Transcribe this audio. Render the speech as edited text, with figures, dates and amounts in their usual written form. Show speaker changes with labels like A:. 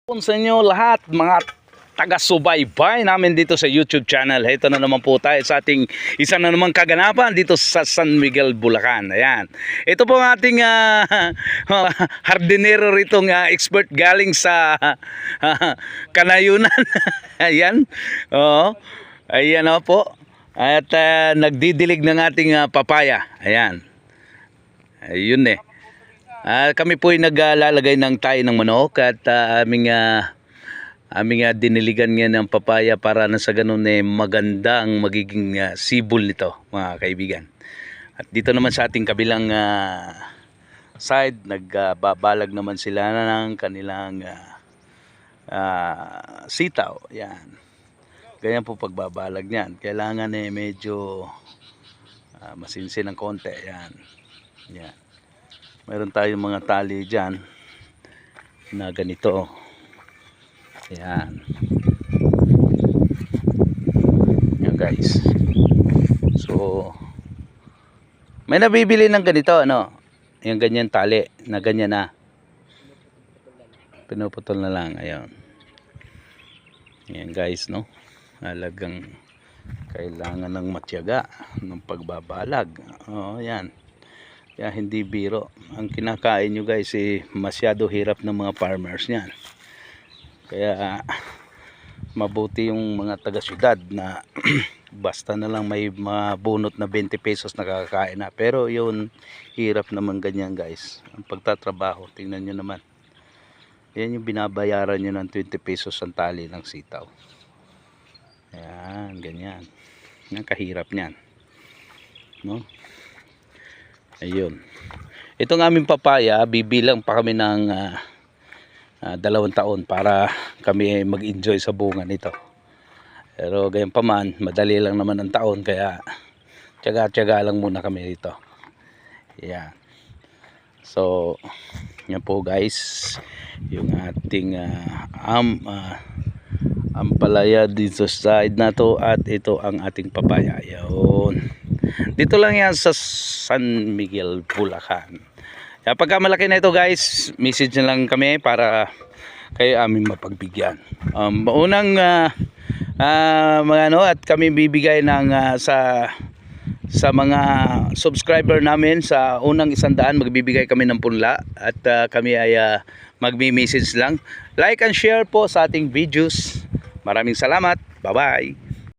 A: Sa inyo lahat mga taga-subaybay namin dito sa YouTube channel. Ito na naman po tayo sa ating isa na naman kaganapan dito sa San Miguel, Bulacan. Ayan. Ito po ang ating hardinero ritong expert galing sa Kanayunan. Ayan. Oo. Ayan po. At nagdidilig ng ating papaya. Ayan. Ayun eh. Kami po ay naglalagay ng tayo ng manok at aming diniligan nga ng papaya para na sa ganun maganda ang magiging sibol nito mga kaibigan. At dito naman sa ating kabilang side nagbabalag naman sila ng kanilang sitaw. Yan. Ganyan po pagbabalag niyan. Kailangan medyo masinsin ng konti. Yan. Yan. Meron tayong mga tali dyan na ganito. Ayan. Yan guys. So, may nabibili ng ganito, ano? Yung ganyan tali na ganyan na. Pinuputol na lang. Ayan. Yan guys, no? Halagang kailangan ng matyaga ng pagbabalag. Oo, yan. Kaya hindi biro. Ang kinakain nyo guys masyado hirap ng mga farmers niyan. Kaya mabuti yung mga taga-syudad na basta na lang may mabunot na 20 pesos nakakain na. Pero yun, hirap naman ganyan guys. Ang pagtatrabaho, tingnan nyo naman. Yan yung binabayaran nyo ng 20 pesos ang tali ng sitaw. Ayan, ganyan. Yan, kahirap niyan. No? Ayun. Itong aming papaya, bibilang pa kami ng 2 taon para kami mag-enjoy sa bunga nito. Pero gayon pa man, madali lang naman ang taon kaya tiyaga-tiyaga lang muna kami dito. Yan. So, yan po guys, yung ating ampalaya dito sa side na to at ito ang ating papaya. Yun. Dito lang yan sa San Miguel, Bulacan. Kaya pagka malaki na ito guys, message na lang kami para kayo aming mapagbigyan. Unang mga at kami bibigay ng sa mga subscriber namin sa unang 100 magbibigay kami ng punla at kami ay magmi-message lang. Like and share po sa ating videos. Maraming salamat. Bye-bye.